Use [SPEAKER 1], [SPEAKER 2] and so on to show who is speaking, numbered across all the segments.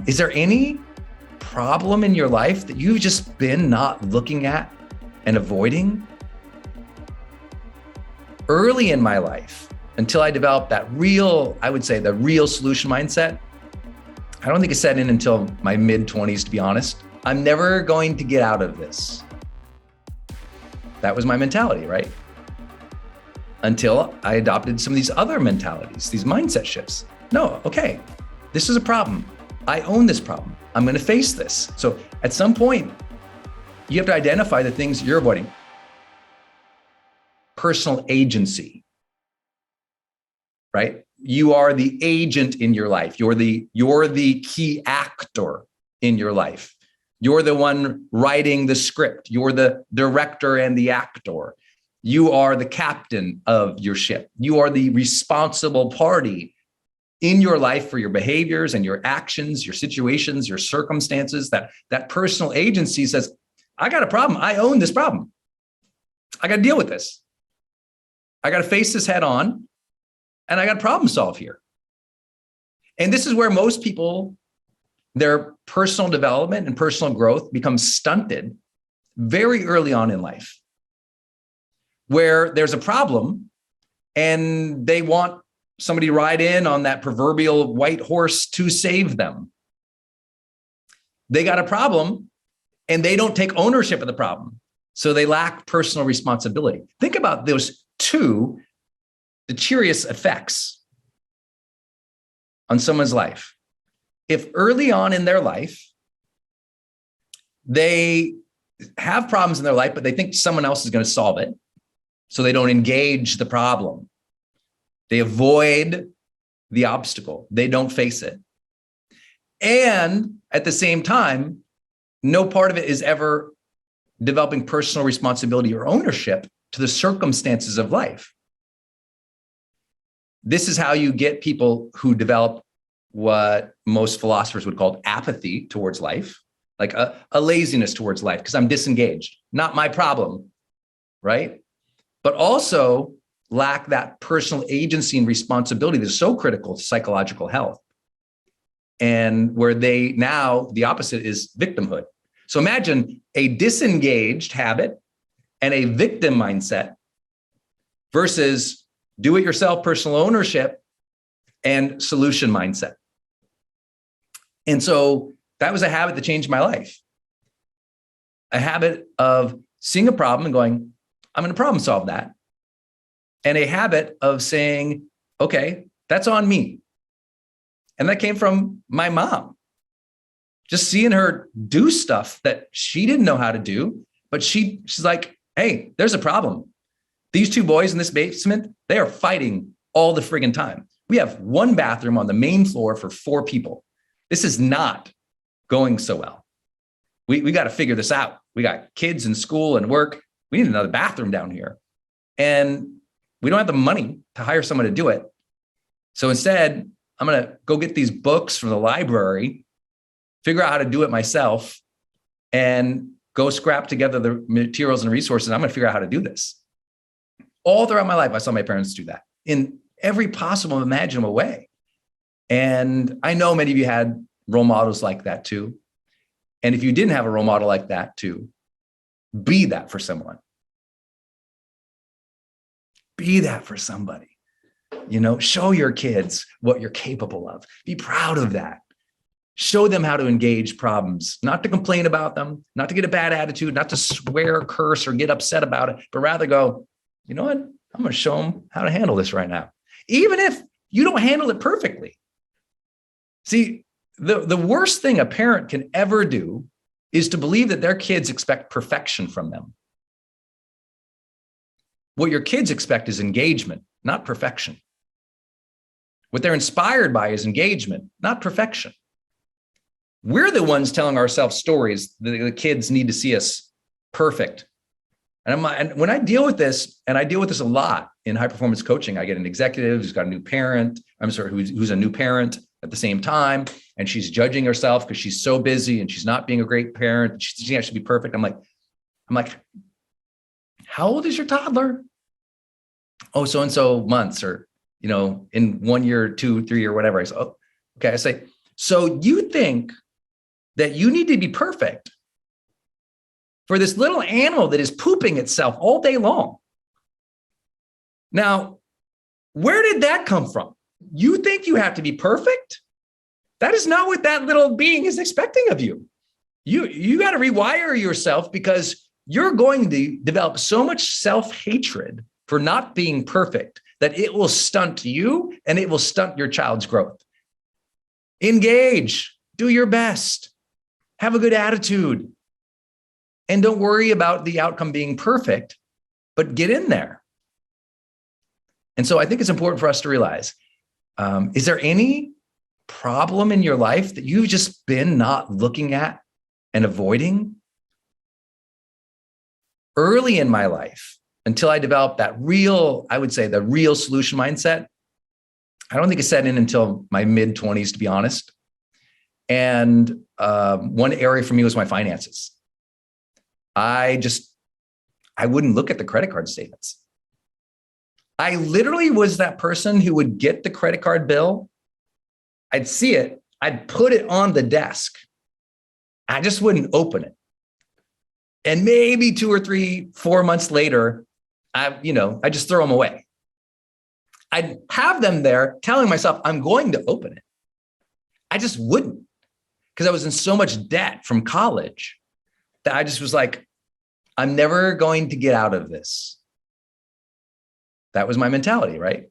[SPEAKER 1] Is there any problem in your life that you've just been not looking at and avoiding? Early in my life, until I developed that real, I would say the real solution mindset, I don't think it set in until my mid-20s, to be honest. I'm never going to get out of this. That was my mentality, right? Until I adopted some of these other mentalities, these mindset shifts. No, okay, this is a problem. I own this problem. I'm going to face this. So at some point, you have to identify the things you're avoiding. Personal agency, right? You are the agent in your life. You're the key actor in your life. You're the one writing the script. You're the director and the actor. You are the captain of your ship. You are the responsible party in your life for your behaviors and your actions, your situations, your circumstances. That personal agency says, I got a problem. I own this problem. I got to deal with this. I got to face this head on, and I got to problem solve here. And this is where most people, their personal development and personal growth becomes stunted very early on in life, where there's a problem and they want somebody to ride in on that proverbial white horse to save them. They got a problem and they don't take ownership of the problem. So they lack personal responsibility. Think about those two deleterious effects on someone's life. If early on in their life, they have problems in their life, but they think someone else is going to solve it, so they don't engage the problem. They avoid the obstacle. They don't face it. And at the same time, no part of it is ever developing personal responsibility or ownership to the circumstances of life. This is how you get people who develop what most philosophers would call apathy towards life, like a laziness towards life, because I'm disengaged, not my problem, right? But also lack that personal agency and responsibility that's so critical to psychological health. And where they now, the opposite is victimhood. So imagine a disengaged habit and a victim mindset versus do-it-yourself personal ownership and solution mindset. And so that was a habit that changed my life. A habit of seeing a problem and going, I'm going to problem solve that. And a habit of saying, okay, that's on me. And that came from my mom. Just seeing her do stuff that she didn't know how to do, but she's like, hey, there's a problem. These two boys in this basement, they are fighting all the friggin' time. We have one bathroom on the main floor for 4 people. This is not going so well. We got to figure this out. We got kids in school and work. We need another bathroom down here. And we don't have the money to hire someone to do it. So instead, I'm going to go get these books from the library, figure out how to do it myself, and go scrap together the materials and resources. I'm going to figure out how to do this. All throughout my life, I saw my parents do that in every possible imaginable way. And I know many of you had role models like that too. And if you didn't have a role model like that too, be that for someone. Be that for somebody. Show your kids what you're capable of. Be proud of that. Show them how to engage problems, not to complain about them, not to get a bad attitude, not to swear, curse, or get upset about it, but rather go, you know what? I'm going to show them how to handle this right now. Even if you don't handle it perfectly. See, the worst thing a parent can ever do is to believe that their kids expect perfection from them. What your kids expect is engagement, not perfection. What they're inspired by is engagement, not perfection. We're the ones telling ourselves stories that the kids need to see us perfect. And when I deal with this, and I deal with this a lot in high performance coaching, I get an executive who's got a new parent, who's a new parent at the same time, and she's judging herself because she's so busy and she's not being a great parent. She should be perfect. I'm like, how old is your toddler? Oh, so-and-so months, or, in 1 year, 2, 3, or whatever. I say, oh, okay. I say, So you think that you need to be perfect for this little animal that is pooping itself all day long. Now, where did that come from? You think you have to be perfect? That is not what that little being is expecting of you. You got to rewire yourself, because you're going to develop so much self-hatred for not being perfect that it will stunt you and it will stunt your child's growth. Engage, do your best, have a good attitude, and don't worry about the outcome being perfect, but get in there. And so I think it's important for us to realize, is there any problem in your life that you've just been not looking at and avoiding? Early in my life, until I developed that real, I would say the real solution mindset, I don't think it set in until my mid-20s, to be honest. And one area for me was my finances. I wouldn't look at the credit card statements. I literally was that person who would get the credit card bill. I'd see it. I'd put it on the desk. I just wouldn't open it. And maybe 2 or 3, 4 months later, I just throw them away. I'd have them there telling myself I'm going to open it. I just wouldn't, because I was in so much debt from college that I just was like, I'm never going to get out of this. That was my mentality, right?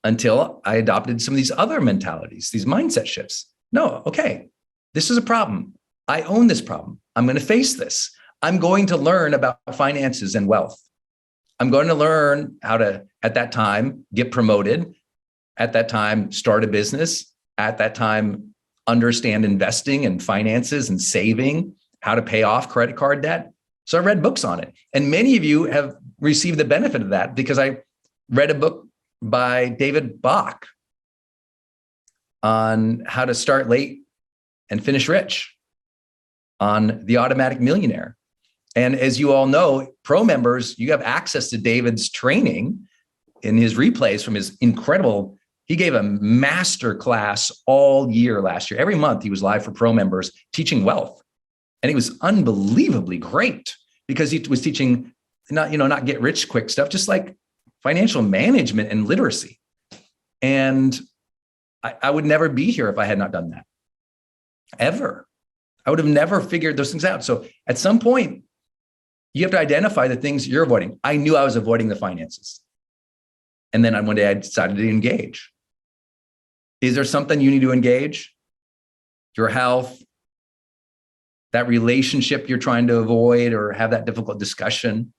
[SPEAKER 1] Until I adopted some of these other mentalities, these mindset shifts. No, okay, this is a problem. I own this problem. I'm going to face this. I'm going to learn about finances and wealth. I'm going to learn how to, at that time, get promoted. At that time, start a business. At that time, understand investing and finances and saving, how to pay off credit card debt. So I read books on it. And many of you have received the benefit of that, because I read a book by David Bach on how to start late and finish rich, on The Automatic Millionaire. And as you all know, pro members, you have access to David's training in his replays from his incredible, he gave a master class all year last year. Every month he was live for pro members teaching wealth. And he was unbelievably great, because he was teaching not get rich quick stuff, just like financial management and literacy. And I would never be here if I had not done that, ever. I would have never figured those things out. So at some point, you have to identify the things you're avoiding. I knew I was avoiding the finances. And then one day I decided to engage. Is there something you need to engage? Your health, that relationship you're trying to avoid or have that difficult discussion,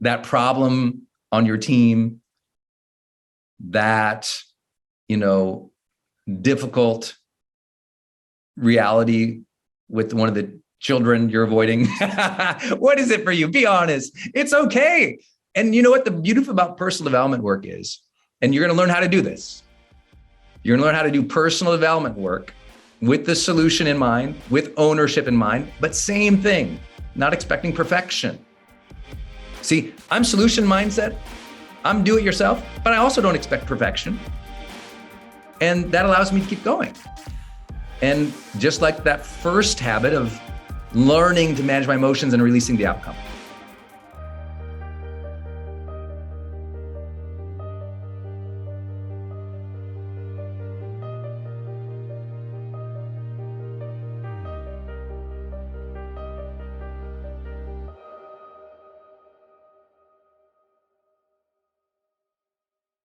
[SPEAKER 1] that problem on your team, that, difficult reality with one of the children you're avoiding. What is it for you? Be honest. It's okay. And you know what the beauty about personal development work is? And you're going to learn how to do this. You're going to learn how to do personal development work with the solution in mind, with ownership in mind, but same thing, not expecting perfection. See, I'm solution mindset. I'm do it yourself, but I also don't expect perfection. And that allows me to keep going. And just like that first habit of learning to manage my emotions and releasing the outcome.